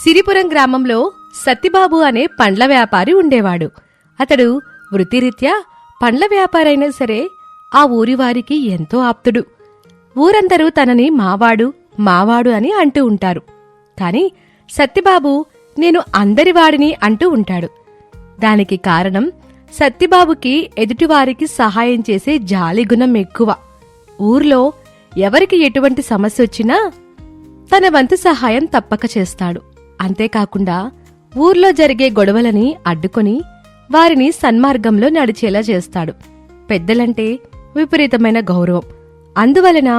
సిరిపురం గ్రామంలో సత్తిబాబు అనే పండ్ల వ్యాపారి ఉండేవాడు. అతడు వృత్తిరీత్యా పండ్ల వ్యాపారైనా సరే ఆ ఊరివారికి ఎంతో ఆప్తుడు. ఊరందరూ తనని మావాడు మావాడు అని అంటూ ఉంటారు. కాని సత్తిబాబు నేను అందరివాడిని అంటూ ఉంటాడు. దానికి కారణం సత్తిబాబుకి ఎదుటివారికి సహాయం చేసే జాలిగుణం ఎక్కువ. ఊర్లో ఎవరికి ఎటువంటి సమస్య వచ్చినా తన వంతు సహాయం తప్పక చేస్తాడు. అంతేకాకుండా ఊర్లో జరిగే గొడవలని అడ్డుకొని వారిని సన్మార్గంలో నడిచేలా చేస్తాడు. పెద్దలంటే విపరీతమైన గౌరవం. అందువలన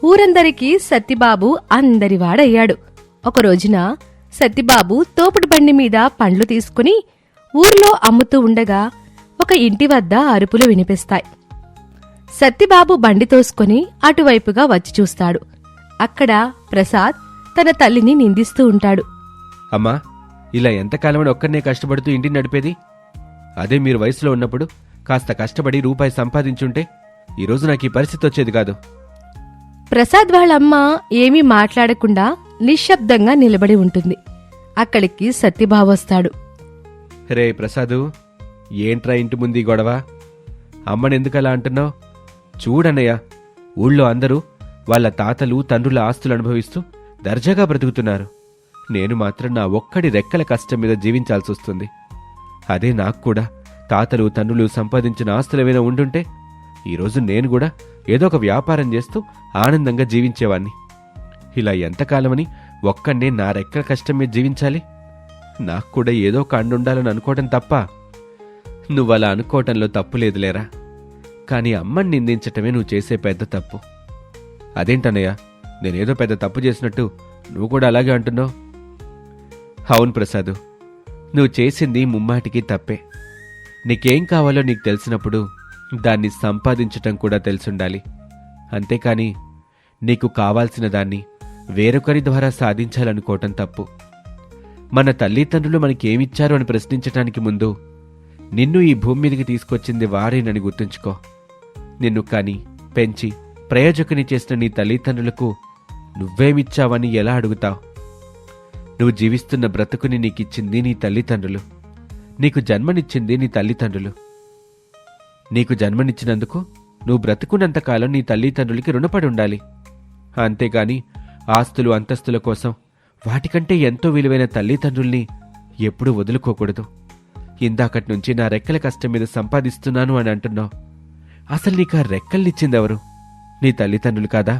ఊరందరికీ సత్తిబాబు అందరివాడయ్యాడు. ఒక రోజున సత్తిబాబు తోపుడు బండి మీద పండ్లు తీసుకుని ఊర్లో అమ్ముతూ ఉండగా ఒక ఇంటి వద్ద అరుపులు వినిపిస్తాయి. సత్తిబాబు బండి తోసుకుని అటువైపుగా వచ్చి చూస్తాడు. అక్కడ ప్రసాద్ తన తల్లిని నిందిస్తూ ఉంటాడు. అమ్మా, ఇలా ఎంతకాలమని ఒక్కనే కష్టపడుతూ ఇంటిని నడిపేది? అదే మీరు వయసులో ఉన్నప్పుడు కాస్త కష్టపడి రూపాయి సంపాదించుంటే ఈరోజు నాకు ఈ పరిస్థితి వచ్చేది కాదు. ప్రసాద్ వాళ్ళమ్మ ఏమీ మాట్లాడకుండా నిశ్శబ్దంగా నిలబడి ఉంటుంది. అక్కడికి సత్తిబాబు వస్తాడు. రే ప్రసాదు, ఏంట్రా ఇంటి ముందు గొడవ? అమ్మనెందుకలా అంటున్నావు? చూడన్నయ్య, ఊళ్ళో అందరూ వాళ్ళ తాతలు తండ్రుల ఆస్తులు అనుభవిస్తూ దర్జాగా బ్రతుకుతున్నారు. నేను మాత్రం నా ఒక్కడి రెక్కల కష్టం మీద జీవించాల్సొస్తుంది. అదే నాకు కూడా తాతలు తండ్రులు సంపాదించిన ఆస్తులేమైనా ఉండుంటే ఈరోజు నేను కూడా ఏదో ఒక వ్యాపారం చేస్తూ ఆనందంగా జీవించేవాణ్ణి. ఇలా ఎంతకాలమని ఒక్కడే నా రెక్కల కష్టం మీద జీవించాలి? నాకు కూడా ఏదో ఒక అండుండాలని అనుకోవటం తప్ప? నువ్వలా అనుకోవటంలో తప్పు లేదులేరా, కానీ అమ్మని నిందించటమే నువ్వు చేసే పెద్ద తప్పు. అదేంటన్నయ్య, నేనేదో పెద్ద తప్పు చేసినట్టు నువ్వు కూడా అలాగే అంటున్నావు? అవును ప్రసాదు, నువ్వు చేసింది ముమ్మాటికి తప్పే. నీకేం కావాలో నీకు తెలిసినప్పుడు దాన్ని సంపాదించటం కూడా తెలిసుండాలి. అంతేకాని నీకు కావాల్సిన దాన్ని వేరొకరి ద్వారా సాధించాలనుకోవటం తప్పు. మన తల్లిదండ్రులు మనకేమిచ్చారు అని ప్రశ్నించటానికి ముందు నిన్ను ఈ భూమి మీదకి తీసుకొచ్చింది వారేనని గుర్తుంచుకో. నిన్ను కాని పెంచి ప్రయోజకుని చేసిన నీ తల్లిదండ్రులకు నువ్వేమిచ్చావని ఎలా అడుగుతావు? నువ్వు జీవిస్తున్న బ్రతుకుని నీకిచ్చింది నీ తల్లిదండ్రులు. నీకు జన్మనిచ్చింది నీ తల్లిదండ్రులు. నీకు జన్మనిచ్చినందుకు నువ్వు బ్రతుకున్నంతకాలం నీ తల్లిదండ్రులకి రుణపడి ఉండాలి. అంతేగాని ఆస్తులు అంతస్తుల కోసం వాటికంటే ఎంతో విలువైన తల్లిదండ్రుల్ని ఎప్పుడూ వదులుకోకూడదు. ఇందాకటి నుంచి నా రెక్కల కష్టం మీద సంపాదిస్తున్నాను అని అంటున్నావు. అసలు నీకు ఆ రెక్కల్నిచ్చిందెవరు? నీ తల్లిదండ్రులు కాదా?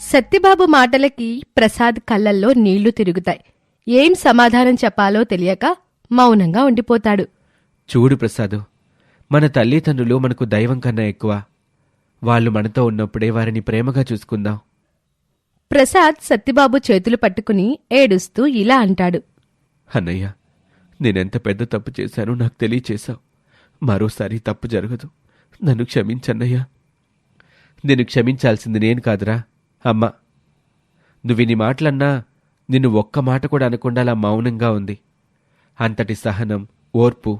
సత్తిబాబు మాటలకి ప్రసాద్ కళ్ళల్లో నీళ్లు తిరుగుతాయి. ఏం సమాధానం చెప్పాలో తెలియక మౌనంగా ఉండిపోతాడు. చూడు ప్రసాదు, మన తల్లిదండ్రులు మనకు దైవం కన్నా ఎక్కువ. వాళ్ళు మనతో ఉన్నప్పుడే వారిని ప్రేమగా చూసుకుందాం. ప్రసాద్ సత్తిబాబు చేతులు పట్టుకుని ఏడుస్తూ ఇలా అంటాడు. అన్నయ్య, నేనెంత పెద్ద తప్పు చేశానో నాకు తెలియచేశావు. మరోసారి తప్పు జరగదు. నన్ను క్షమించన్నయ్యా. నిన్ను క్షమించాల్సింది నేను కాదురా, అమ్మ. నువ్విని మాటలన్నా నిన్ను ఒక్క మాట కూడా అనకుండా అలా మౌనంగా ఉంది. అంతటి సహనం, ఓర్పు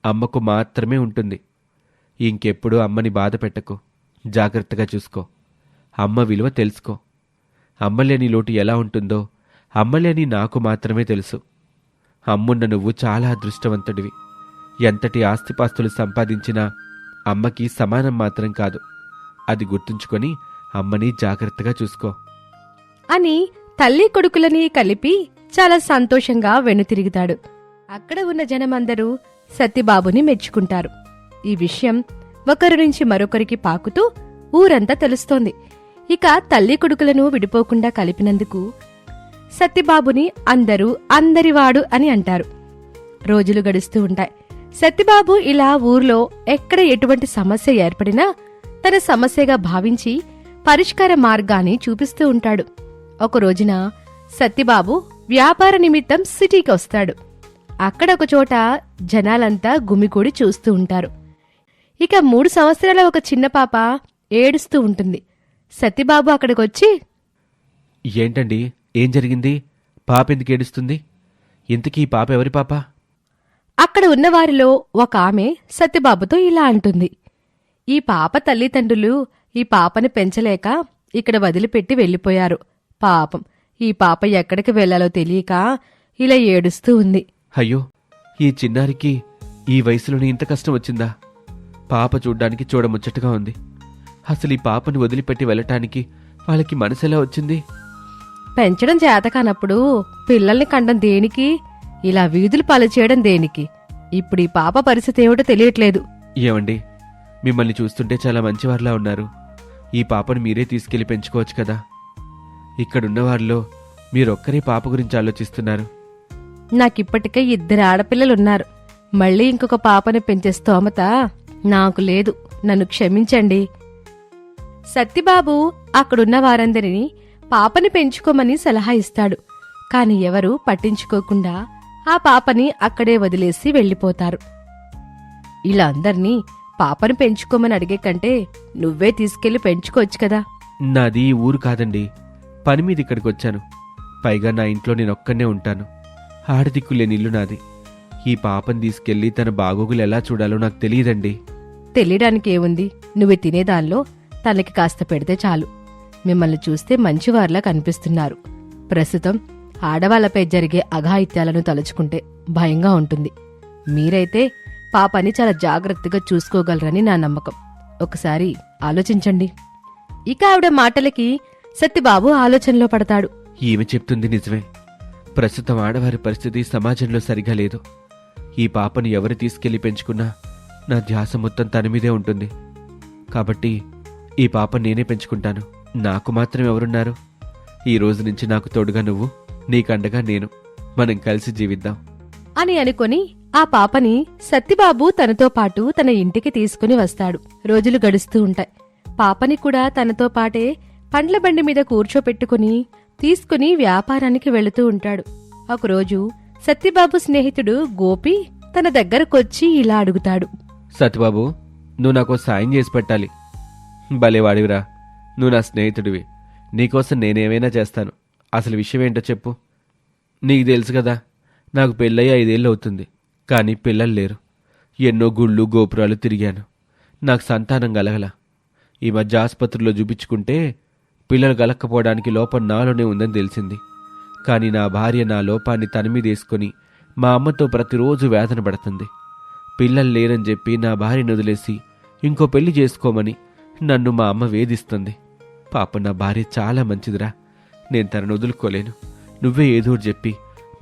అమ్మకు మాత్రమే ఉంటుంది. ఇంకెప్పుడూ అమ్మని బాధ పెట్టకు. జాగ్రత్తగా చూసుకో. అమ్మ విలువ తెలుసుకో. అమ్మలేని లోటు ఎలా ఉంటుందో అమ్మలేని నాకు మాత్రమే తెలుసు. అమ్మున్న నువ్వు చాలా అదృష్టవంతుడివి. ఎంతటి ఆస్తిపాస్తులు సంపాదించినా అమ్మకి సమానం మాత్రం కాదు. అది గుర్తుంచుకొని అమ్మని జాగ్రత్తగా చూసుకో అని తల్లి కొడుకులని కలిపి చాలా సంతోషంగా వెనుతిరుగుతాడు. అక్కడ ఉన్న జనమందరూ సత్తిబాబుని మెచ్చుకుంటారు. ఈ విషయం ఒకరి నుంచి మరొకరికి పాకుతూ ఊరంతా తెలుస్తోంది. ఇక తల్లి కొడుకులను విడిపోకుండా కలిపినందుకు సత్తిబాబుని అందరూ అందరివాడు అని అంటారు. రోజులు గడుస్తూ ఉంటాయి. సత్తిబాబు ఇలా ఊర్లో ఎక్కడ ఎటువంటి సమస్య ఏర్పడినా తన సమస్యగా భావించి పరిష్కార మార్గాన్ని చూపిస్తూ ఉంటాడు. ఒక రోజున సత్తిబాబు వ్యాపార నిమిత్తం సిటీకి వస్తాడు. అక్కడ ఒక చోట జనాలంతా గుమికూడి చూస్తూ ఉంటారు. ఇక 3 సంవత్సరాల ఒక చిన్న పాప ఏడుస్తూ ఉంటుంది. సత్తిబాబు అక్కడికొచ్చి, ఏంటండి, ఏం జరిగింది? పాప ఎందుకు ఏడుస్తుంది? ఇంతకీ ఈ పాప ఎవరి పాప? అక్కడ ఉన్నవారిలో ఒక ఆమె సత్తిబాబుతో ఇలా అంటుంది. ఈ పాప తల్లిదండ్రులు ఈ పాపని పెంచలేక ఇక్కడ వదిలిపెట్టి వెళ్ళిపోయారు. పాపం ఈ పాప ఎక్కడికి వెళ్లాలో తెలియక ఇలా ఏడుస్తూ ఉంది. అయ్యో, ఈ చిన్నారికి ఈ వయసులోనే ఇంత కష్టం వచ్చిందా? పాప చూడ్డానికి చూడముచ్చటగా ఉంది. అసలు ఈ పాపని వదిలిపెట్టి వెళ్ళటానికి వాళ్ళకి మనసెలా వచ్చింది? పెంచడం చేతకానప్పుడు పిల్లల్ని కండం దేనికి? ఇలా వీధులు పాలు చేయడం దేనికి? ఇప్పుడు ఈ పాప పరిస్థితి ఏమిటో తెలియట్లేదు. ఏమండి, మిమ్మల్ని చూస్తుంటే చాలా మంచివారిలా ఉన్నారు. ఈ పాపను మీరే తీసుకెళ్లి పెంచుకోవచ్చు కదా. ఇక్కడున్న వారిలో మీరొక్కరే పాప గురించి ఆలోచిస్తున్నారు. నాకిప్పటికే 2 ఆడపిల్లలున్నారు. మళ్ళీ ఇంకొక పాపని పెంచే స్తోమత నాకు లేదు. నన్ను క్షమించండి. సత్తిబాబు అక్కడున్న వారందరినీ పాపని పెంచుకోమని సలహా ఇస్తాడు. కాని ఎవరూ పట్టించుకోకుండా ఆ పాపని అక్కడే వదిలేసి వెళ్ళిపోతారు. ఇలా అందర్నీ పాపని పెంచుకోమని అడిగే కంటే నువ్వే తీసుకెళ్లి పెంచుకోవచ్చు కదా. నాది ఈ ఊరు కాదండి, పని మీద ఇక్కడికి వచ్చాను. పైగా నా ఇంట్లో నేనొక్కనే ఉంటాను. ఆడదిక్కులేని ఇల్లు నాది. ఈ పాపని తీసుకెళ్లి తన బాగోగులు ఎలా చూడాలో నాకు తెలియదండి. తెలియడానికి ఏముంది? నువ్వు తినేదానిలో తనకి కాస్త పెడితే చాలు. మిమ్మల్ని చూస్తే మంచివారిలా కనిపిస్తున్నారు. ప్రస్తుతం ఆడవాళ్లపై జరిగే అఘాయిత్యాలను తలుచుకుంటే భయంగా ఉంటుంది. మీరైతే పాపని చాలా జాగ్రత్తగా చూసుకోగలరని నా నమ్మకం. ఒకసారి ఆలోచించండి. ఇక ఆవిడ మాటలకి సత్తిబాబు ఆలోచనలో పడతాడు. ఈమె చెప్తుంది నిజమే. ప్రస్తుతం ఆడవారి పరిస్థితి సమాజంలో సరిగా లేదు. ఈ పాపను ఎవరు తీసుకెళ్లి పెంచుకున్నా నా ధ్యాస మొత్తం తన మీదే ఉంటుంది. కాబట్టి ఈ పాపను నేనే పెంచుకుంటాను. నాకు మాత్రం ఎవరున్నారు? ఈ రోజు నుంచి నాకు తోడుగా నువ్వు, నీకండగా నేను. మనం కలిసి జీవిద్దాం అని అనుకుని ఆ పాపని సత్తిబాబు తనతో పాటు తన ఇంటికి తీసుకుని వస్తాడు. రోజులు గడుస్తూ ఉంటాయి. పాపని కూడా తనతో పాటే పండ్ల బండి మీద కూర్చోపెట్టుకుని తీసుకుని వ్యాపారానికి వెళుతూ ఉంటాడు. ఒకరోజు సత్తిబాబు స్నేహితుడు గోపి తన దగ్గరకొచ్చి ఇలా అడుగుతాడు. సత్యబాబు, నువ్వు నాకు సాయం చేసి పెట్టాలి. భలేవాడివిరా, నువ్వు నా స్నేహితుడివి. నీకోసం నేనేమైనా చేస్తాను. అసలు విషయం ఏంటో చెప్పు. నీకు తెలుసు కదా, నాకు పెళ్ళయి 5 ఏళ్ళు అవుతుంది. కానీ పిల్లలు లేరు. ఎన్నో గుళ్ళు గోపురాలు తిరిగాను. నాకు సంతానం కలగల. ఈ మధ్య ఆసుపత్రిలో చూపించుకుంటే పిల్లలు కలక్కపోవడానికి లోపం నాలోనే ఉందని తెలిసింది. కానీ నా భార్య నా లోపాన్ని తన మీద వేసుకుని మా అమ్మతో ప్రతిరోజు వేదన పడుతుంది. పిల్లలు లేరని చెప్పి నా భార్యను వదిలేసి ఇంకో పెళ్లి చేసుకోమని నన్ను మా అమ్మ వేధిస్తుంది. పాప, నా భార్య చాలా మంచిదిరా. నేను తనను వదులుకోలేను. నువ్వే ఏదో చెప్పి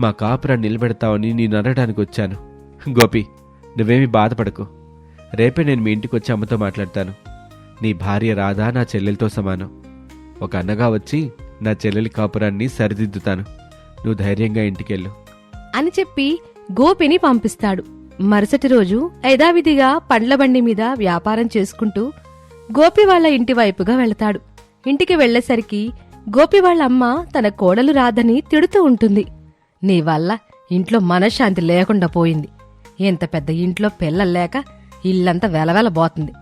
మా కాపురాన్ని నిలబెడతావని నేను అనడానికి వచ్చాను. గోపి, నువ్వేమీ బాధపడకు. రేపే నేను మీ ఇంటికి వచ్చి అమ్మతో మాట్లాడతాను. నీ భార్య రాధా నా చెల్లెలతో సమానం. ఒక అన్నగా వచ్చి నా చెల్లెలి కాపురాన్ని సరిదిద్దుతాను. నువ్వు ధైర్యంగా ఇంటికెళ్ళు అని చెప్పి గోపిని పంపిస్తాడు. మరుసటి రోజు యథావిధిగా పండ్ల బండి మీద వ్యాపారం చేసుకుంటూ గోపి వాళ్ళ ఇంటి వైపుగా వెళతాడు. ఇంటికి వెళ్లేసరికి గోపి వాళ్ళమ్మ తన కోడలు రాధని తిడుతూ ఉంటుంది. నీ వల్ల ఇంట్లో మనశ్శాంతి లేకుండా పోయింది. ఎంత పెద్ద ఇంట్లో పిల్లల్లేక ఇల్లంతా వెలవెలబోతుంది.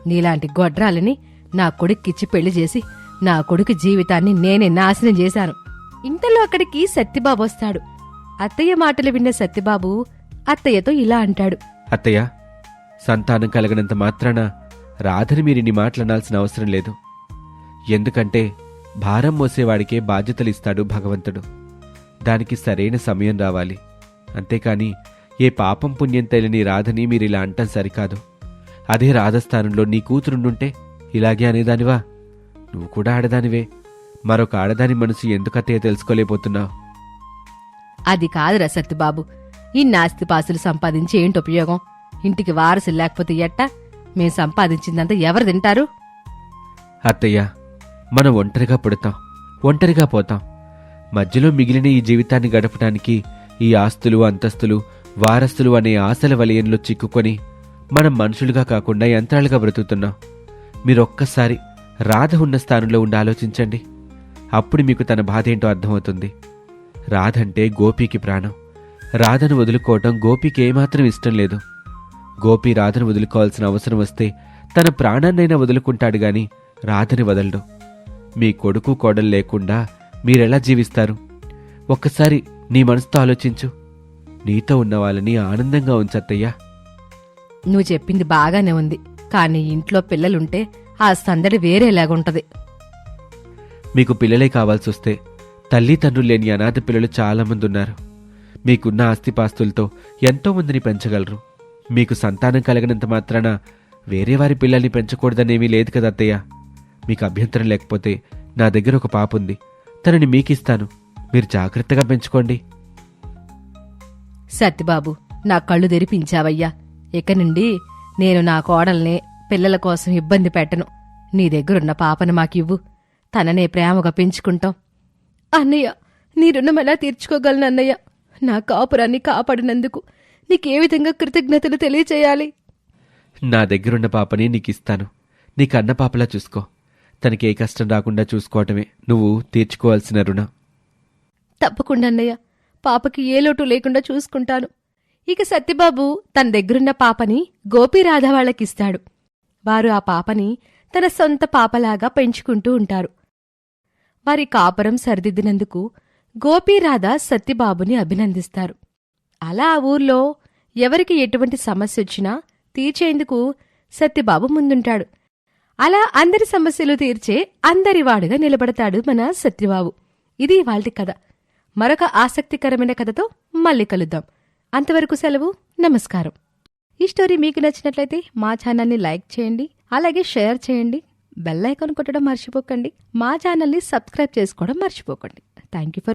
నీలాంటి గొడ్రాలిని నా కొడుక్కిచ్చి పెళ్లి చేసి నా కొడుకు జీవితాన్ని నేనే నాశనం చేశాను. ఇంతలో అక్కడికి సత్తిబాబు వస్తాడు. అత్తయ్య మాటలు విన్న సత్తిబాబు అత్తయ్యతో ఇలా అంటాడు. అత్తయ్య, సంతానం కలగనంత మాత్రాన రాధని మీరిన్ని మాటలనాల్సిన అవసరం లేదు. ఎందుకంటే భారం మోసేవాడికే బాధ్యతలిస్తాడు భగవంతుడు. దానికి సరైన సమయం రావాలి. అంతేకాని ఏ పాపం పుణ్యం తెలియని రాధని మీరిలా అంటాం సరికాదు. అదే రాధస్థానంలో నీ కూతురుండుంటే ఇలాగే అనేదానివా? నువ్వు కూడా ఆడదానివే. మరొక ఆడదాని మనసు ఎందుకత్తయ్య తెలుసుకోలేకపోతున్నావు? అది కాదురా సత్తిబాబు. ఈ నాస్తిపాసులు సంపాదించి ఏంటి ఉపయోగం? ఇంటికి వారసులు లేకపోతే ఎట్టా? మేం సంపాదించిందంతా ఎవరు తింటారు? అత్తయ్య, మనం ఒంటరిగా పుడతాం, ఒంటరిగా పోతాం. మధ్యలో మిగిలిన ఈ జీవితాన్ని గడపడానికి ఈ ఆస్తులు, అంతస్తులు, వారస్తులు అనే ఆశల వలయంలో చిక్కుకొని మనం మనుషులుగా కాకుండా యంత్రాలుగా బ్రతుకుతున్నాం. మీరొక్కసారి రాధ ఉన్న స్థానంలో ఉండి ఆలోచించండి. అప్పుడు మీకు తన బాధ ఏంటో అర్థమవుతుంది. రాధంటే గోపికి ప్రాణం. రాధను వదులుకోవటం గోపికి ఏమాత్రం ఇష్టం లేదు. గోపి రాధను వదులుకోవాల్సిన అవసరం వస్తే తన ప్రాణాన్నైనా వదులుకుంటాడు గాని రాధని వదలడు. మీ కొడుకు కోడలు లేకుండా మీరెలా జీవిస్తారు? ఒక్కసారి నీ మనసుతో ఆలోచించు. నీతో ఉన్న వాళ్ళని ఆనందంగా ఉంచత్తయ్యా. నువ్వు చెప్పింది బాగానే ఉంది. కానీ ఇంట్లో పిల్లలుంటే ఆ సందడి వేరేలాగుంటది. మీకు పిల్లలే కావాల్సొస్తే తల్లిదండ్రులు లేని అనాథ పిల్లలు చాలామంది ఉన్నారు. మీకున్న ఆస్తిపాస్తులతో ఎంతోమందిని పెంచగలరు. మీకు సంతానం కలిగినంత మాత్రాన వేరే వారి పిల్లల్ని పెంచకూడదనేమీ లేదు కదా అత్తయ్య. మీకు అభ్యంతరం లేకపోతే నా దగ్గర ఒక పాప ఉంది, తనని మీకిస్తాను. మీరు జాగ్రత్తగా పెంచుకోండి. సత్యబాబు, నా కళ్ళు తెరిపించావయ్యా. ఇక నుండి నేను నా కోడల్నే పిల్లల కోసం ఇబ్బంది పెట్టను. నీ దగ్గరున్న పాపను మాకివ్వు. తననే ప్రేమగా పెంచుకుంటాం. అన్నయ్య, నీ రుణం ఎలా తీర్చుకోగలను అన్నయ్య? నా కాపురాన్ని కాపాడినందుకు నీకే విధంగా కృతజ్ఞతలు తెలియచేయాలి? నా దగ్గరున్న పాపని నీకిస్తాను. నీ కన్న పాపలా చూసుకో. తనకి ఏ కష్టం రాకుండా చూసుకోవటమే నువ్వు తీర్చుకోవాల్సిన రుణం. తప్పకుండా అన్నయ్య, పాపకి ఏ లోటు లేకుండా చూసుకుంటాను. ఇక సత్యబాబు తన దగ్గరున్న పాపని గోపీరాధ వాళ్ళకిస్తాడు. వారు ఆ పాపని తన సొంత పాపలాగా పెంచుకుంటూ ఉంటారు. వారి కాపురం సరిదిద్దినందుకు గోపీరాధ సత్యబాబుని అభినందిస్తారు. అలా ఆ ఊర్లో ఎవరికి ఎటువంటి సమస్య వచ్చినా తీర్చేందుకు సత్యబాబు ముందుంటాడు. అలా అందరి సమస్యలు తీర్చే అందరివాడుగా నిలబడతాడు మన సత్యబాబు. ఇది ఇవాల్టి కథ. మరొక ఆసక్తికరమైన కథతో మళ్ళీ కలుద్దాం. అంతవరకు సెలవు. నమస్కారం. ఈ స్టోరీ మీకు నచ్చినట్లయితే మా ఛానల్ని లైక్ చేయండి, అలాగే షేర్ చేయండి. బెల్ ఐకాన్ కొట్టడం మర్చిపోకండి. మా ఛానల్ని సబ్స్క్రైబ్ చేసుకోవడం మర్చిపోకండి. Thank you for